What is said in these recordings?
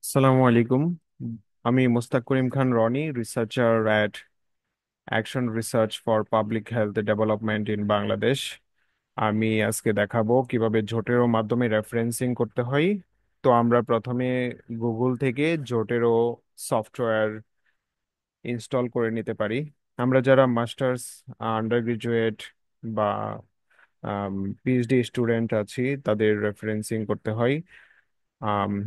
আসসালামু আলাইকুম। আমি Mostak Karim Khan Rony, researcher at action research for public health development in Bangladesh. আমি আজকে দেখাবো কিভাবে জোটেরো মাধ্যমে রেফারেন্সিং করতে হয়। তো আমরা প্রথমে গুগল থেকে জোটেরো সফটওয়্যার ইনস্টল করে নিতে পারি। আমরা যারা মাস্টার্স, আন্ডার গ্রাজুয়েট বা পিএইচডি স্টুডেন্ট আছি, তাদের রেফারেন্সিং করতে হয়।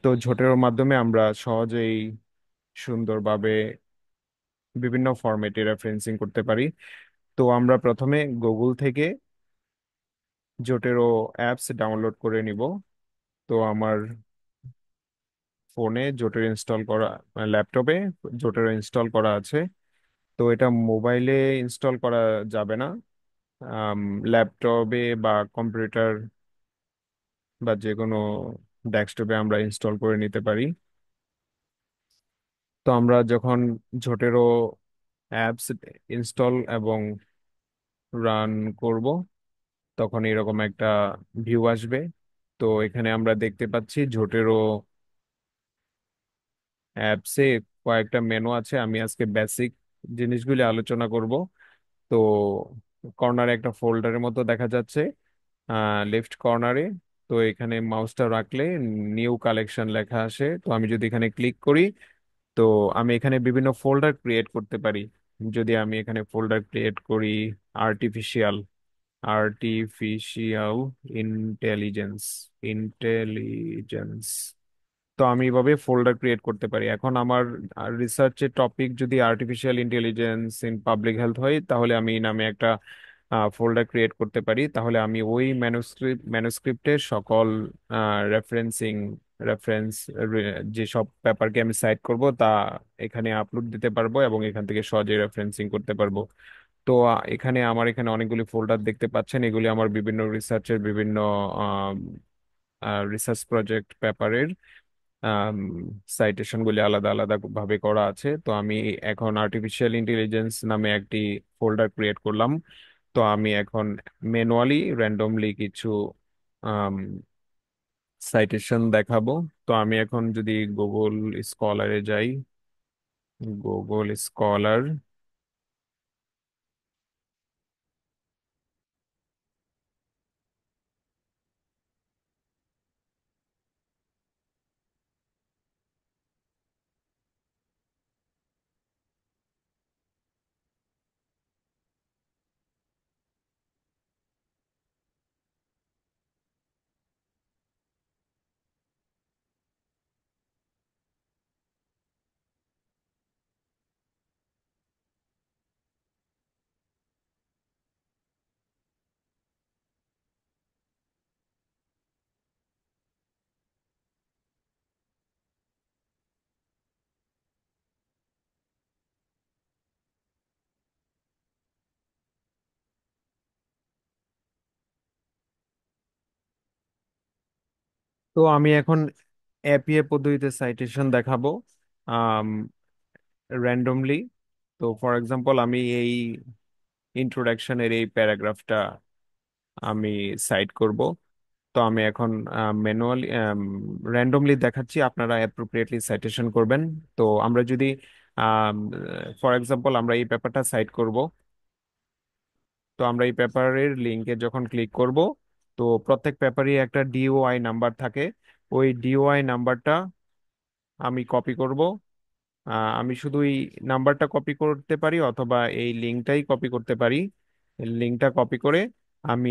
তো জোটেরোর মাধ্যমে আমরা সহজেই সুন্দরভাবে বিভিন্ন ফরম্যাটে রেফারেন্সিং করতে পারি। তো আমরা প্রথমে গুগল থেকে জোটেরো অ্যাপস ডাউনলোড করে নিব। তো আমার ফোনে জোটেরো ইনস্টল করা, ল্যাপটপে জোটেরো ইনস্টল করা আছে। তো এটা মোবাইলে ইনস্টল করা যাবে না। ল্যাপটপে বা কম্পিউটার বা যে কোনো ডেস্কটপে আমরা ইনস্টল করে নিতে পারি। তো আমরা যখন জোটেরো অ্যাপস ইনস্টল এবং রান করব, তখন এরকম একটা ভিউ আসবে। তো এখানে আমরা দেখতে পাচ্ছি জোটেরো অ্যাপসে কয়েকটা মেনু আছে। আমি আজকে বেসিক জিনিসগুলি আলোচনা করব। তো কর্নারে একটা ফোল্ডারের মতো দেখা যাচ্ছে, লেফট কর্নারে। তো এখানে মাউসটা রাখলে নিউ কালেকশন লেখা আসে। তো আমি যদি এখানে ক্লিক করি, তো আমি এখানে বিভিন্ন ফোল্ডার ক্রিয়েট করতে পারি। যদি আমি এখানে ফোল্ডার ক্রিয়েট করি, আর্টিফিশিয়াল আর্টিফিশিয়াল ইন্টেলিজেন্স ইন্টেলিজেন্স তো আমি এভাবে ফোল্ডার ক্রিয়েট করতে পারি। এখন আমার রিসার্চের টপিক যদি artificial intelligence in public health হয়, তাহলে আমি এই নামে একটা ফোল্ডার ক্রিয়েট করতে পারি। তাহলে আমি ওই ম্যানুস্ক্রিপ্টের সকল রেফারেন্সিং রেফারেন্স যেসব পেপারকে আমি সাইট করব, তা এখানে আপলোড দিতে পারবো এবং এখান থেকে সহজে রেফারেন্সিং করতে পারবো। তো এখানে এখানে অনেকগুলি ফোল্ডার দেখতে পাচ্ছেন। এগুলি আমার বিভিন্ন রিসার্চের বিভিন্ন রিসার্চ প্রজেক্ট পেপারের সাইটেশনগুলি আলাদা আলাদা ভাবে করা আছে। তো আমি এখন আর্টিফিশিয়াল ইন্টেলিজেন্স নামে একটি ফোল্ডার ক্রিয়েট করলাম। তো আমি এখন ম্যানুয়ালি র্যান্ডমলি কিছু সাইটেশন দেখাবো। তো আমি এখন যদি গুগল স্কলারে যাই, গুগল স্কলার। তো আমি এখন এপিএ পদ্ধতিতে সাইটেশন দেখাবো র্যান্ডমলি। তো ফর এক্সাম্পল, আমি এই ইন্ট্রোডাকশনের এই প্যারাগ্রাফটা আমি সাইট করব। তো আমি এখন ম্যানুয়ালি র্যান্ডমলি দেখাচ্ছি, আপনারা অ্যাপ্রোপ্রিয়েটলি সাইটেশন করবেন। তো আমরা যদি ফর এক্সাম্পল আমরা এই পেপারটা সাইট করব। তো আমরা এই পেপারের লিঙ্কে যখন ক্লিক করব, তো প্রত্যেক পেপারই একটা ডিওআই নাম্বার থাকে। ওই ডিওআই নাম্বারটা আমি কপি করব। আমি শুধু এই নাম্বারটা কপি করতে পারি অথবা এই লিঙ্কটাই কপি করতে পারি। লিঙ্কটা কপি করে আমি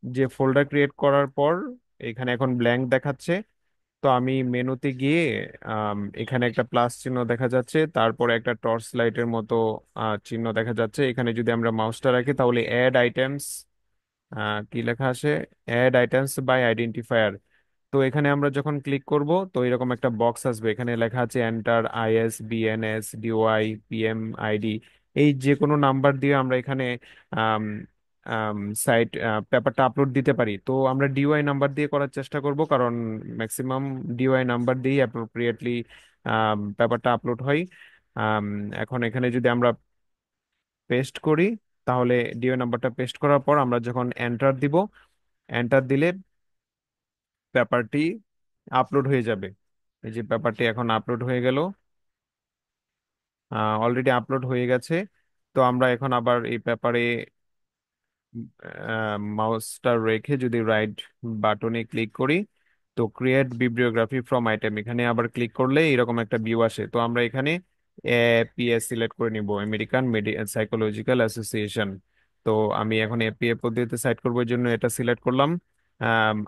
যে ফোল্ডার ক্রিয়েট করার পর, এখানে এখন ব্ল্যাঙ্ক দেখাচ্ছে। তো আমি মেনুতে গিয়ে এখানে একটা প্লাস চিহ্ন দেখা যাচ্ছে, তারপরে একটা টর্চ লাইটের মতো চিহ্ন দেখা যাচ্ছে। এখানে যদি আমরা মাউসটা রাখি, তাহলে অ্যাড আইটেমস, কি লেখা আসে, অ্যাড আইটেমস বাই আইডেন্টিফায়ার। তো এখানে আমরা যখন ক্লিক করব, তো এরকম একটা বক্স আসবে। এখানে লেখা আছে enter is, BNS, DOI, PM, ID. এই যে কোনো নাম্বার দিয়ে আমরা এখানে সাইট পেপারটা আপলোড দিতে পারি। তো আমরা ডিওআই নাম্বার দিয়ে করার চেষ্টা করব, কারণ ম্যাক্সিমাম ডিওআই নাম্বার দিয়ে অ্যাপ্রোপ্রিয়েটলি পেপারটা আপলোড হয়। আম, এখন এখানে যদি আমরা পেস্ট করি, তাহলে ডিওআই নাম্বারটা পেস্ট করার পর আমরা যখন এন্টার দিব, এন্টার দিলে পেপারটি আপলোড হয়ে যাবে। এই যে পেপারটি এখন আপলোড হয়ে গেল, অলরেডি আপলোড হয়ে গেছে। তো আমরা এখন আবার এই পেপারে মাউসটা রেখে যদি রাইট বাটনে ক্লিক করি, তো ক্রিয়েট বিব্লিওগ্রাফি ফ্রম আইটেম এখানে আবার ক্লিক করলে এরকম একটা ভিউ আসে। তো আমরা এখানে এপিএ সিলেক্ট করে নিব, আমেরিকান সাইকোলজিক্যাল অ্যাসোসিয়েশন। তো আমি এখন এপিএ পদ্ধতিতে সাইট করবো, এর জন্য এটা সিলেক্ট করলাম।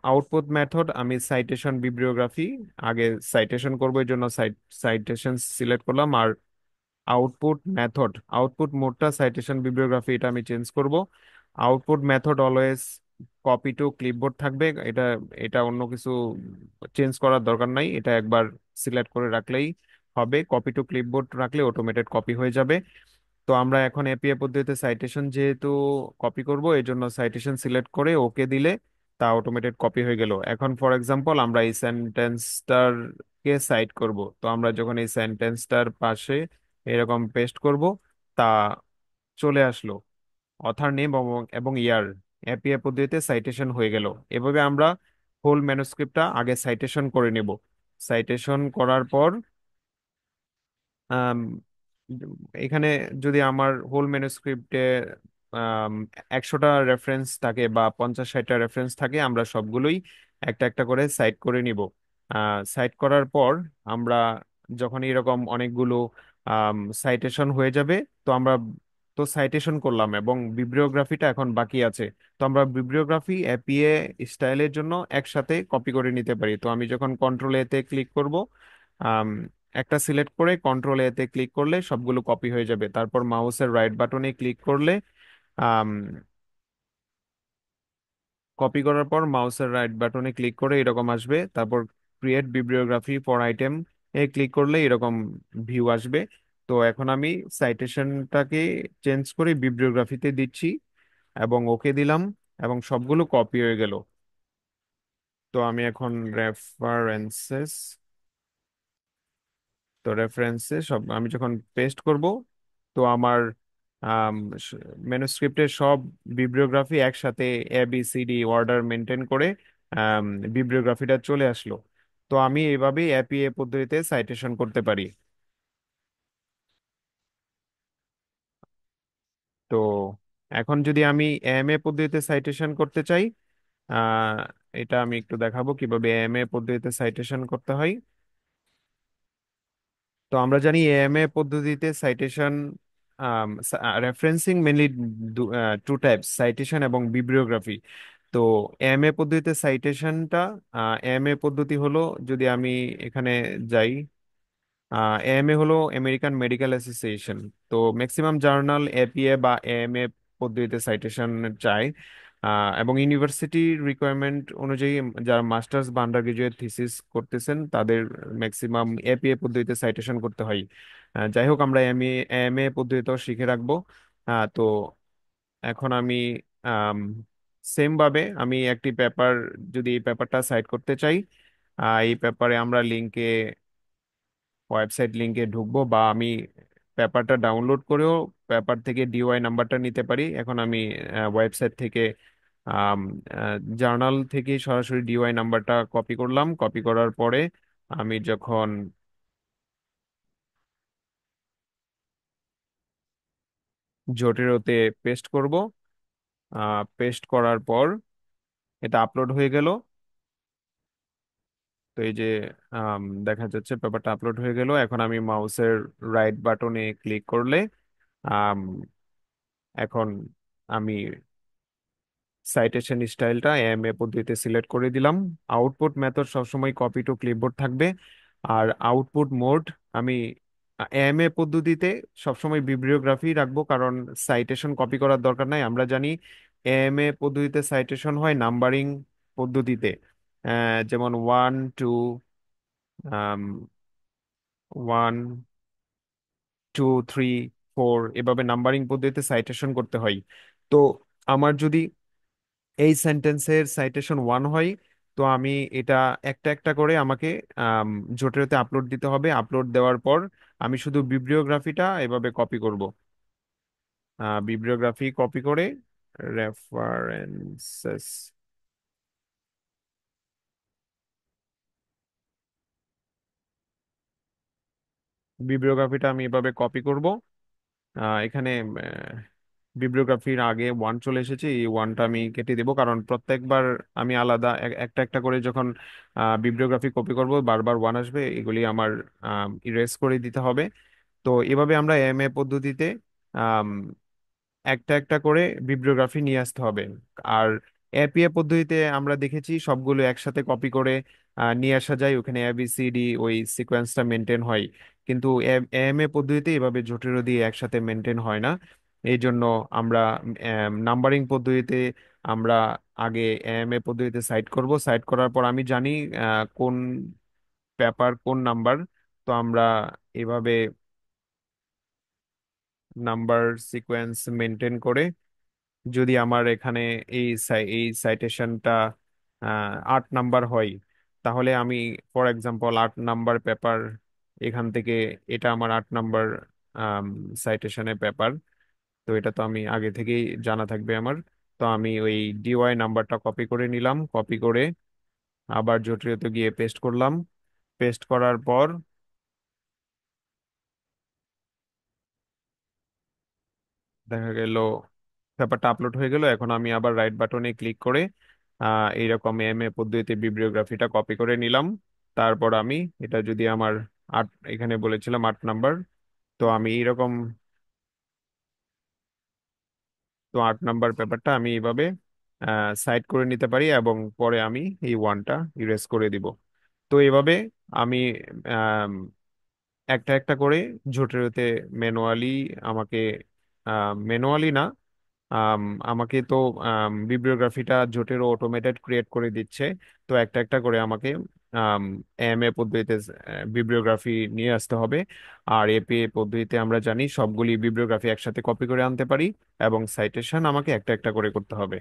আউটপুট মেথড আমি সাইটেশন বিব্লিওগ্রাফি আগে সাইটেশন করবো, এর জন্য সাইটেশন সিলেক্ট করলাম। আর আউটপুট মোডটা সাইটেশন বিব্লিওগ্রাফি এটা আমি চেঞ্জ করব। Output method always copy to clipboard থাকবে, এটা এটা অন্য কিছু চেঞ্জ করার দরকার নাই, এটা একবার সিলেক্ট করে রাখলেই হবে। কপি টু ক্লিপবোর্ড রাখলে অটোমেটেড কপি হয়ে যাবে। তো আমরা এখন এপিএ পদ্ধতিতে সাইটেশন যেহেতু কপি করব, এই জন্য সাইটেশন সিলেক্ট করে ওকে দিলে তা অটোমেটেড কপি হয়ে গেল। এখন ফর এক্সাম্পল আমরা এই সেন্টেন্সটার কে সাইট করব, তো আমরা যখন এই সেন্টেন্সটার পাশে এরকম পেস্ট করব, তা চলে আসলো অথার নেম এবং এবং ইয়ার, এপিএ পদ্ধতিতে সাইটেশন হয়ে গেল। এভাবে আমরা হোল ম্যানুস্ক্রিপ্টটা আগে সাইটেশন করে নেব। সাইটেশন করার পর আম, এখানে যদি আমার হোল ম্যানুস্ক্রিপ্টে 100টা রেফারেন্স থাকে বা 50-60টা রেফারেন্স থাকে, আমরা সবগুলোই একটা একটা করে সাইট করে নিব। সাইট করার পর আমরা যখন এরকম অনেকগুলো সাইটেশন হয়ে যাবে, তো আমরা তো সাইটেশন করলাম এবং বিব্লিওগ্রাফিটা এখন বাকি আছে। তো আমরা বিব্লিওগ্রাফি এপিএ স্টাইলের জন্য একসাথে কপি করে নিতে পারি। তো আমি যখন কন্ট্রোল এতে ক্লিক করব, একটা সিলেক্ট করে কন্ট্রোল এতে ক্লিক করলে সবগুলো কপি হয়ে যাবে। তারপর মাউসের রাইট বাটনে ক্লিক করলে কপি করার পর মাউসের রাইট বাটনে ক্লিক করে এরকম আসবে। তারপর ক্রিয়েট বিব্লিওগ্রাফি ফর আইটেম এ ক্লিক করলে এরকম ভিউ আসবে। তো এখন আমি সাইটেশনটাকে চেঞ্জ করে বিব্লিওগ্রাফিতে দিচ্ছি এবং ওকে দিলাম, এবং সবগুলো কপি হয়ে গেল। তো আমি এখন রেফারেন্সেস, তো রেফারেন্সে সব আমি যখন পেস্ট করব, তো আমার ম্যানুস্ক্রিপ্টের সব বিব্লিওগ্রাফি একসাথে এবিসিডি অর্ডার মেনটেন করে বিব্লিওগ্রাফিটা চলে আসলো। তো আমি এইভাবেই এপিএ পদ্ধতিতে সাইটেশন করতে পারি। তো এখন যদি আমি এমএ পদ্ধতিতে সাইটেশন করতে চাই, আহ, এটা আমি একটু দেখাবো কিভাবে এমএ পদ্ধতিতে সাইটেশন করতে হয়। তো আমরা জানি এএমএ পদ্ধতিতে citation referencing mainly two types, citation এবং বিব্লিওগ্রাফি। তো এএমএ পদ্ধতিতে সাইটেশনটা, এএমএ পদ্ধতি হলো, যদি আমি এখানে যাই, এএমএ হলো আমেরিকান মেডিকেল অ্যাসোসিয়েশন। তো ম্যাক্সিমাম জার্নাল এপিএ বা এএমএ পদ্ধতিতে সাইটেশন চায়। এবং ইউনিভার্সিটি রিকোয়ারমেন্ট অনুযায়ী যারা মাস্টার্স বা আন্ডার গ্রাজুয়েট থিসিস করতেছেন তাদের ম্যাক্সিমাম এপিএ পদ্ধতিতে সাইটেশন করতে হয়। যাই হোক, আমরা এএমএ পদ্ধতিটাও শিখে রাখবো। তো এখন আমি সেম ভাবে আমি একটি পেপার, যদি এই পেপারটা সাইট করতে চাই, এই পেপারে আমরা লিঙ্কে, ওয়েবসাইট লিংকে ঢুকবো, বা আমি পেপারটা ডাউনলোড করেও পেপার থেকে ডিওয়াই নাম্বারটা নিতে পারি। এখন আমি ওয়েবসাইট থেকে জার্নাল থেকে সরাসরি ডিওয়াই নাম্বারটা কপি করলাম। কপি করার পরে আমি যখন জোটেরোতে পেস্ট করব, পেস্ট করার পর এটা আপলোড হয়ে গেল। তো এই যে দেখা যাচ্ছে পেপারটা আপলোড হয়ে গেল। এখন আমি মাউসের রাইট বাটনে ক্লিক করলে আম, এখন আমি সাইটেশন স্টাইলটা এএমএ পদ্ধতিতে সিলেক্ট করে দিলাম। আউটপুট মেথড সবসময় কপি টু ক্লিপবোর্ড থাকবে। আর আউটপুট মোড আমি এএমএ পদ্ধতিতে সবসময় বিব্লিওগ্রাফি রাখবো, কারণ সাইটেশন কপি করার দরকার নাই। আমরা জানি এএমএ পদ্ধতিতে সাইটেশন হয় নাম্বারিং পদ্ধতিতে, যেমন 1 2 1 2 3 4 এভাবে নাম্বারিং পদ্ধতিতে সাইটেশন করতে হয়। তো আমার যদি এই সেন্টেন্সের সাইটেশন 1 হয়, তো আমি এটা একটা একটা করে আমাকে জোটেরতে আপলোড দিতে হবে। আপলোড দেওয়ার পর আমি শুধু বিব্লিওগ্রাফিটা এভাবে কপি করব। বিব্লিওগ্রাফি কপি করে রেফারেন্সেস, বিব্লিওগ্রাফিটা আমি এভাবে কপি করব। এখানে বিব্লিওগ্রাফির আগে ওয়ান চলে এসেছে, এই ওয়ানটা আমি কেটে দেবো, কারণ প্রত্যেকবার আমি আলাদা একটা একটা করে যখন বিব্লিওগ্রাফি কপি করব বারবার ওয়ান আসবে, এগুলি আমার ইরেজ করে দিতে হবে। তো এভাবে আমরা এমএ পদ্ধতিতে একটা একটা করে বিব্লিওগ্রাফি নিয়ে আসতে হবে। আর এপিএ পদ্ধতিতে আমরা দেখেছি সবগুলো একসাথে কপি করে নিয়ে আসা যায়, ওখানে এবিসিডি ওই সিকোয়েন্সটা মেনটেন হয়। কিন্তু এএমএ পদ্ধতিতে এভাবে জটিল দিয়ে একসাথে মেনটেন হয় না। এই জন্য আমরা নাম্বারিং পদ্ধতিতে আমরা আগে এএমএ পদ্ধতিতে সাইট করব, সাইট করার পর আমি জানি কোন পেপার কোন নাম্বার। তো আমরা এভাবে নাম্বার সিকোয়েন্স মেনটেন করে, যদি আমার এখানে এই সাইটেশনটা 8 নাম্বার হয়, তাহলে আমি ফর এক্সাম্পল 8 নাম্বার পেপার এখান থেকে, এটা আমার 8 নাম্বার সাইটেশনের পেপার। তো এটা তো আমি আগে থেকেই জানা থাকবে আমার। তো আমি ওই ডিওয়াই নাম্বারটা কপি করে নিলাম, কপি করে আবার জটিলতে গিয়ে পেস্ট করলাম। পেস্ট করার পর দেখা গেল পেপারটা আপলোড হয়ে গেল। এখন আমি আবার রাইট বাটনে ক্লিক করে এইরকম এম এ পদ্ধতিতে বিব্লিওগ্রাফিটা কপি করে নিলাম। তারপর আমি এটা যদি আমার আট, এখানে বলেছিলাম 8 নাম্বার, তো আমি এইরকম, তো 8 নাম্বার পেপারটা আমি এইভাবে সাইড করে নিতে পারি এবং পরে আমি এই ওয়ানটা ইরেজ করে দিব। তো এইভাবে আমি একটা একটা করে জোটেরোতে ম্যানুয়ালি, আমাকে ম্যানুয়ালি না, আম, আমাকে তো বিব্লিওগ্রাফিটা জোটেরও অটোমেটেড ক্রিয়েট করে দিচ্ছে। তো একটা একটা করে আমাকে এম এ পদ্ধতিতে বিব্লিওগ্রাফি নিয়ে আসতে হবে। আর এপিএ পদ্ধতিতে আমরা জানি সবগুলি বিব্লিওগ্রাফি একসাথে কপি করে আনতে পারি এবং সাইটেশন আমাকে একটা একটা করে করতে হবে।